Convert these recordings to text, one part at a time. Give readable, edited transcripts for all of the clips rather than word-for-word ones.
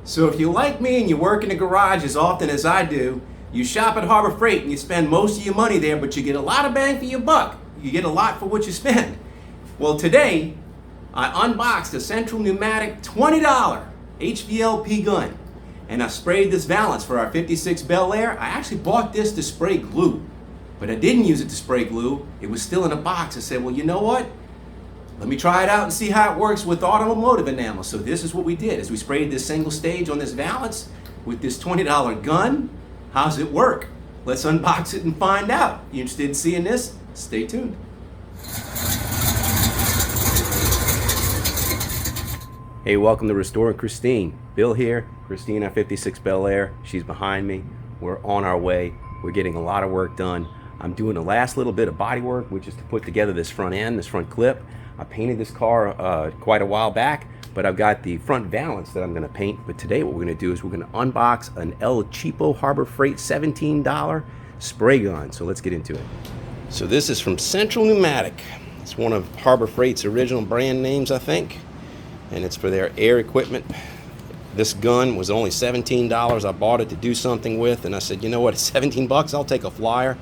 So if you like me and you work in the garage as often as I do, you shop at Harbor Freight and you spend most of your money there, but you get a lot of bang for your buck. You get a lot for what you spend. Well, today I unboxed a Central Pneumatic $20 HVLP gun, and I sprayed this valance for our 56 Bel Air. I actually bought this to spray glue, but I didn't use it to spray glue. It was still in a box. I said, well, you know what? Let me try it out and see how it works with automotive enamel. So this is what we did, is we sprayed this single stage on this valance with this $20 gun. How's it work? Let's unbox it and find out. You interested in seeing this? Stay tuned. Hey, welcome to Restoring Christine. Bill here, Christine at 56 Bel Air. She's behind me. We're on our way. We're getting a lot of work done. I'm doing the last little bit of body work, which is to put together this front end, this front clip. I painted this car quite a while back, but I've got the front valance that I'm going to paint. But today what we're going to do is we're going to unbox an El Cheapo Harbor Freight $17 spray gun. So let's get into it. So this is from Central Pneumatic. It's one of Harbor Freight's original brand names, I think, and it's for their air equipment. This gun was only $17. I bought it to do something with, and I said, you know what, it's 17 bucks, I'll take a flyer.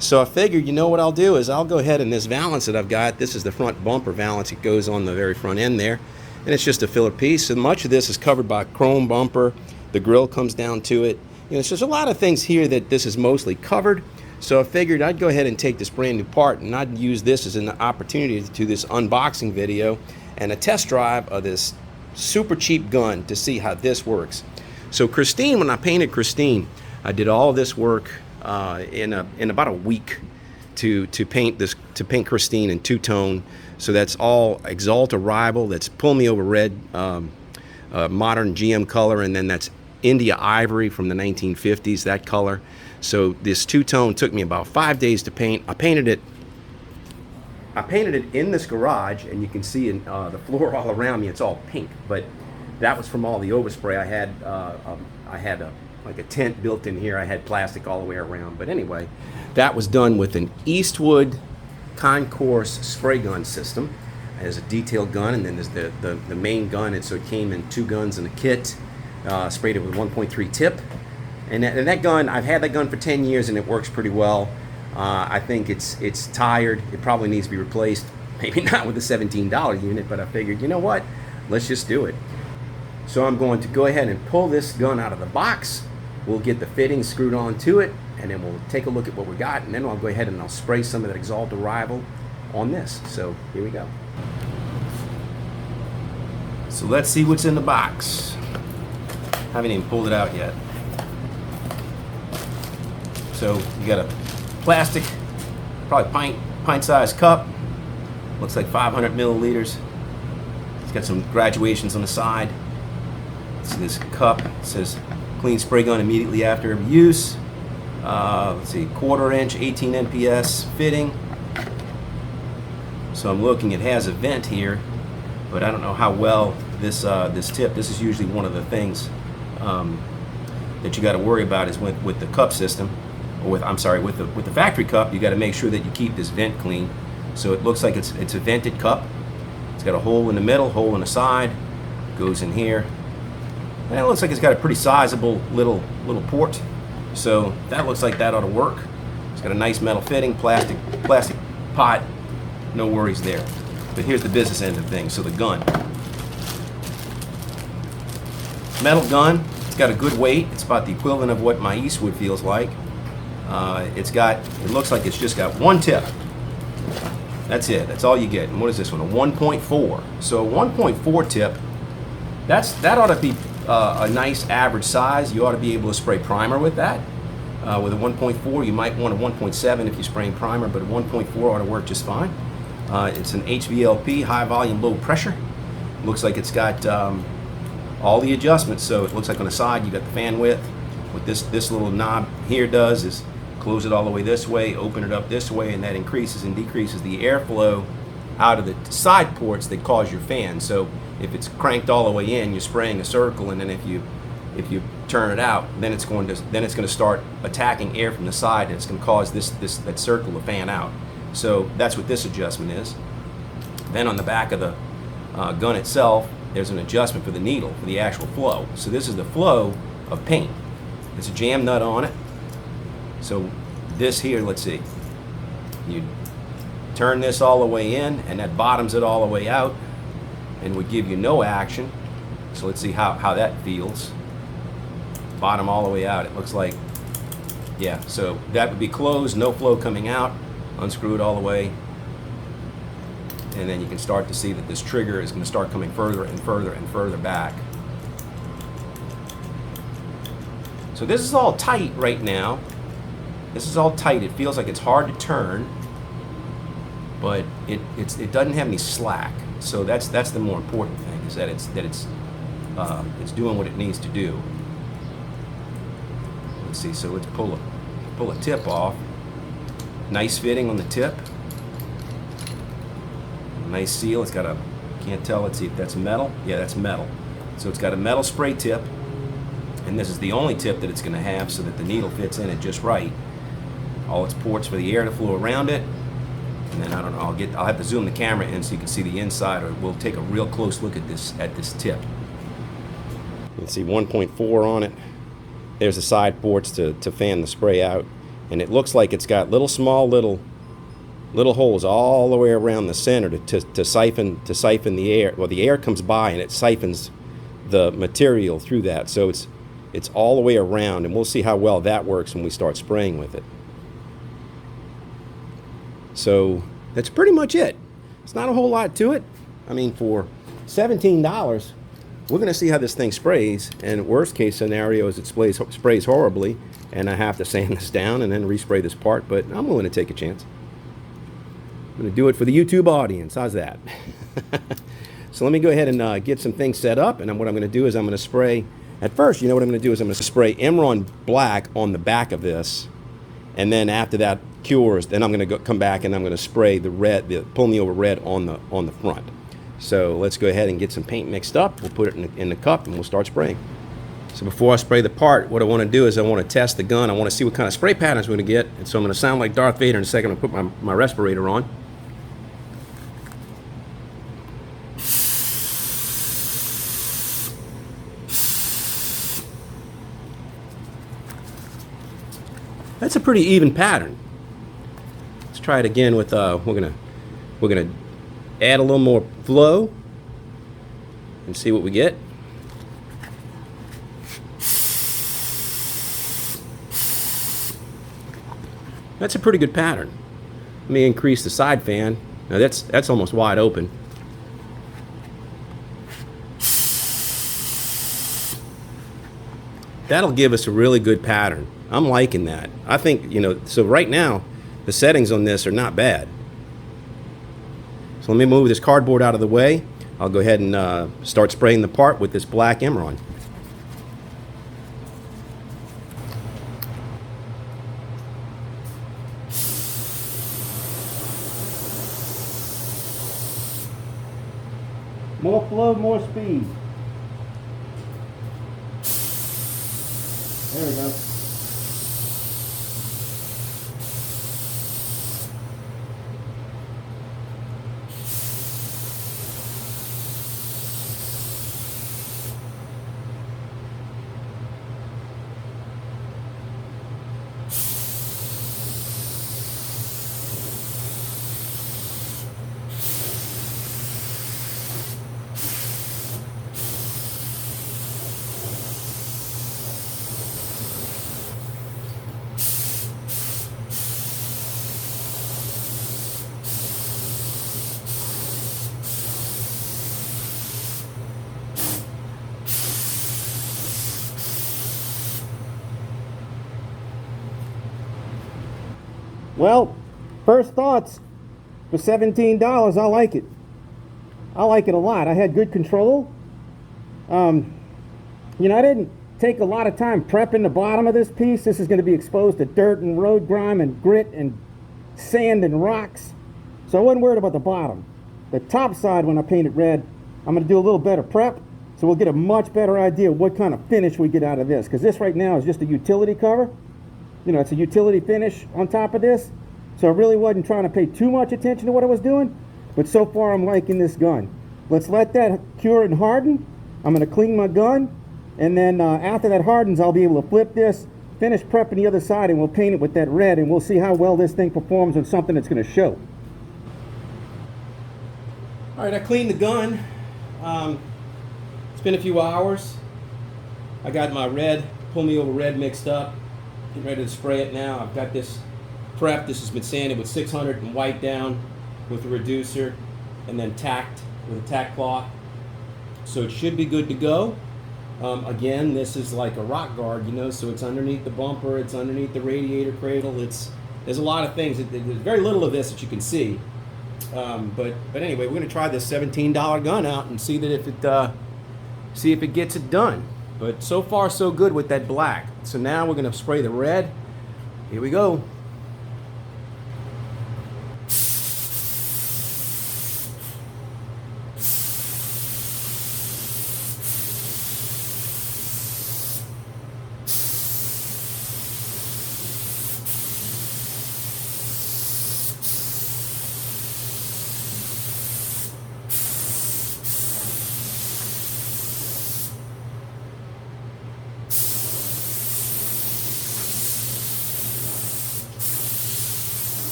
So I figured, you know what I'll do is I'll go ahead and this valance that I've got, this is the front bumper valance. It goes on the very front end there, and it's just a filler piece. And much of this is covered by chrome bumper. The grill comes down to it. You know, so there's a lot of things here that this is mostly covered. So I figured I'd go ahead and take this brand new part, and I'd use this as an opportunity to do this unboxing video and a test drive of this super cheap gun to see how this works. So Christine, when I painted Christine, I did all of this work in about a week to paint Christine in two-tone. So that's all Axalta Rival, that's Pull Me Over Red, modern GM color, and then that's India Ivory from the 1950s, that color. So this two-tone took me about 5 days to paint. I painted it in this garage, and you can see in the floor all around me, it's all pink, but that was from all the overspray. I had like a tent built in here. I had plastic all the way around. But anyway, that was done with an Eastwood Concourse spray gun system. There's a detailed gun, and then there's the main gun, and so it came in two guns in a kit. Sprayed it with 1.3 tip. And that gun, I've had that gun for 10 years, and it works pretty well. I think it's tired. It probably needs to be replaced. Maybe not with a $17 unit, but I figured, you know what? Let's just do it. So I'm going to go ahead and pull this gun out of the box. We'll get the fittings screwed onto it, and then we'll take a look at what we got, and then I'll go ahead and I'll spray some of that Axalta Rival on this. So here we go. So let's see what's in the box. Haven't even pulled it out yet. So you got a plastic, probably pint-sized cup. Looks like 500 milliliters. It's got some graduations on the side. See this cup, it says clean spray gun immediately after every use. Let's see, 1/4 inch, 18 NPS fitting. So I'm looking, it has a vent here, but I don't know how well this tip. This is usually one of the things that you got to worry about is with the cup system, or with the factory cup. You got to make sure that you keep this vent clean. So it looks like it's a vented cup. It's got a hole in the middle, hole in the side, goes in here. And it looks like it's got a pretty sizable little port. So that looks like that ought to work. It's got a nice metal fitting, plastic pot, no worries there. But here's the business end of things. So the gun. Metal gun, it's got a good weight. It's about the equivalent of what my Eastwood feels like. It looks like it's just got one tip. That's it, that's all you get. And what is this one, a 1.4? So a 1.4 tip, that ought to be a nice average size. You ought to be able to spray primer with that. With a 1.4, you might want a 1.7 if you're spraying primer, but a 1.4 ought to work just fine. It's an HVLP, high volume, low pressure. Looks like it's got all the adjustments. So it looks like on the side you got the fan width. What this little knob here does is close it all the way this way, open it up this way, and that increases and decreases the airflow out of the side ports that cause your fan. So if it's cranked all the way in, you're spraying a circle, and then if you turn it out, then it's going to start attacking air from the side, and it's going to cause that circle to fan out. So that's what this adjustment is. Then on the back of the gun itself, there's an adjustment for the needle, for the actual flow. So this is the flow of paint. There's a jam nut on it. So this here, let's see, you turn this all the way in, and that bottoms it all the way out, and would give you no action. So let's see how that feels. Bottom all the way out, it looks like, yeah, so that would be closed, no flow coming out, unscrew it all the way, and then you can start to see that this trigger is going to start coming further and further and further back. So this is all tight right now. This is all tight. It feels like it's hard to turn, but it doesn't have any slack. So that's the more important thing, is that it's doing what it needs to do. Let's see. So let's pull a tip off. Nice fitting on the tip. Nice seal. It's got a, can't tell. Let's see if that's metal. Yeah, that's metal. So it's got a metal spray tip, and this is the only tip that it's going to have, so that the needle fits in it just right. All its ports for the air to flow around it. And then I don't know, I'll have to zoom the camera in so you can see the inside, or we'll take a real close look at this tip. You can see 1.4 on it. There's the side ports to fan the spray out, and it looks like it's got little holes all the way around the center to siphon the air. Well, the air comes by and it siphons the material through that, so it's all the way around, and we'll see how well that works when we start spraying with it. So that's pretty much it. It's not a whole lot to it. I mean, for $17, we're going to see how this thing sprays, and worst case scenario is it sprays horribly, and I have to sand this down and then respray this part, but I'm willing to take a chance. I'm going to do it for the YouTube audience. How's that? So let me go ahead and get some things set up, and what I'm going to do is I'm going to spray, at first, you know what I'm going to do is I'm going to spray Imron Black on the back of this, and then after that cures, then I'm going to come back and I'm going to spray the red, the pull me over red on the front. So let's go ahead and get some paint mixed up. We'll put it in the cup and we'll start spraying. So before I spray the part, what I want to do is I want to test the gun. I want to see what kind of spray patterns we're going to get. And so I'm going to sound like Darth Vader in a second. I'm going to put my respirator on. That's a pretty even pattern. Let's try it again with we're gonna add a little more flow and see what we get. That's a pretty good pattern. Let me increase the side fan. Now that's almost wide open. That'll give us a really good pattern. I'm liking that. I think, you know, so right now, the settings on this are not bad. So let me move this cardboard out of the way. I'll go ahead and start spraying the part with this black Imron. More flow, more speed. There we go. Well, first thoughts, for $17, I like it. I like it a lot. I had good control. You know, I didn't take a lot of time prepping the bottom of this piece. This is going to be exposed to dirt and road grime and grit and sand and rocks. So I wasn't worried about the bottom. The top side, when I paint it red, I'm going to do a little better prep, so we'll get a much better idea of what kind of finish we get out of this. Because this right now is just a utility cover. You know, it's a utility finish on top of this. So I really wasn't trying to pay too much attention to what I was doing. But so far I'm liking this gun. let's let that cure and harden. I'm going to clean my gun, and then after that hardens, I'll be able to flip this, finish prepping the other side, and we'll paint it with that red, and we'll see how well this thing performs on something that's going to show. All right, I cleaned the gun. It's been a few hours. I got my red, pull me over red mixed up. Get ready to spray it now. I've got this prepped. This has been sanded with 600 and wiped down with a reducer and then tacked with a tack cloth. So it should be good to go. Again, this is like a rock guard, you know, so it's underneath the bumper, it's underneath the radiator cradle. There's a lot of things. There's very little of this that you can see. But anyway, we're gonna try this $17 gun out and see that if it gets it done. But so far so good with that black. So now we're gonna spray the red. Here we go.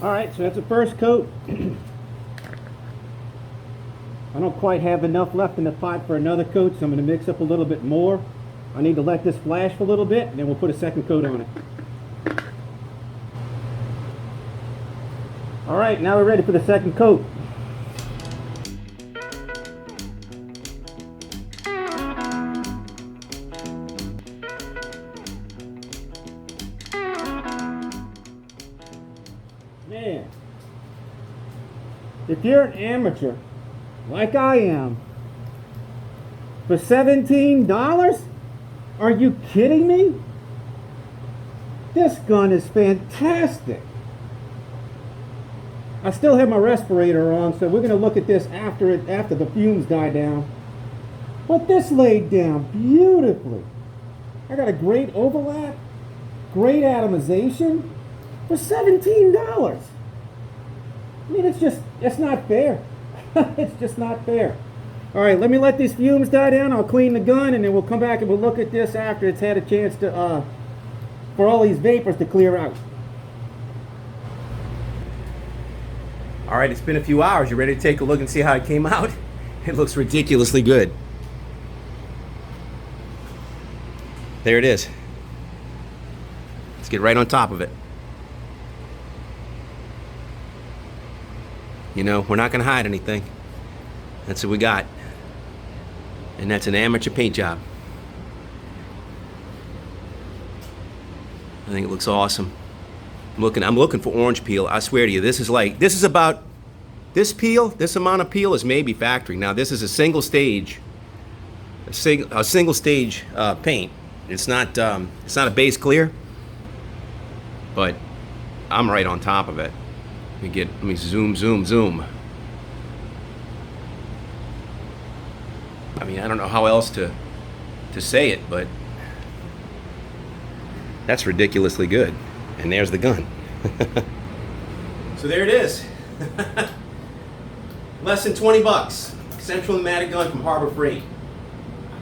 All right, so that's the first coat. I don't quite have enough left in the pot for another coat, so I'm going to mix up a little bit more. I need to let this flash for a little bit, and then we'll put a second coat on it. All right, now we're ready for the second coat. Man, if you're an amateur, like I am, for $17? Are you kidding me? This gun is fantastic. I still have my respirator on, so we're going to look at this after the fumes die down. But this laid down beautifully. I got a great overlap, great atomization for $17. I mean, it's not fair. It's just not fair. All right, let me let these fumes die down. I'll clean the gun, and then we'll come back and we'll look at this after it's had a chance to, for all these vapors to clear out. All right, it's been a few hours. You ready to take a look and see how it came out? It looks ridiculously good. There it is. Let's get right on top of it. You know, we're not going to hide anything. That's what we got. And that's an amateur paint job. I think it looks awesome. I'm looking for orange peel. I swear to you, this is about this peel. This amount of peel is maybe factory. Now this is a single stage, a single stage paint. It's not a base clear, but I'm right on top of it. Let me zoom. I mean, I don't know how else to say it, but that's ridiculously good. And there's the gun. So there it is. Less than 20 bucks. Central pneumatic gun from Harbor Freight.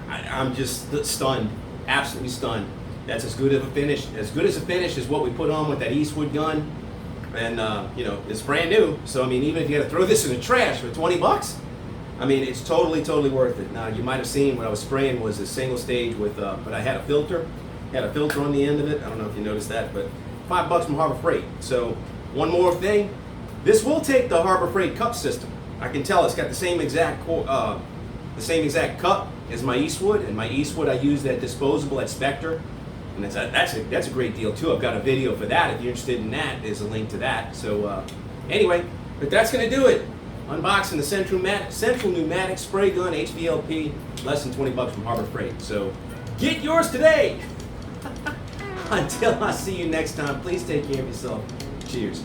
I'm just stunned, absolutely stunned. That's as good of a finish, as good as a finish as what we put on with that Eastwood gun. And you know, it's brand new. So I mean, even if you had to throw this in the trash for 20 bucks, I mean, it's totally worth it. Now, you might have seen what I was spraying was a single stage with, but I had a filter. Had a filter on the end of it. I don't know if you noticed that, but $5 from Harbor Freight. So one more thing, this will take the Harbor Freight cup system. I can tell it's got the same exact cup as my Eastwood, and my Eastwood I use that disposable at Spectre, and that's a great deal too. I've got a video for that. If you're interested in that, there's a link to that. So anyway, but that's gonna do it. Unboxing the Central Pneumatic Spray Gun HVLP, less than 20 bucks from Harbor Freight. So get yours today. Until I see you next time, please take care of yourself. Cheers.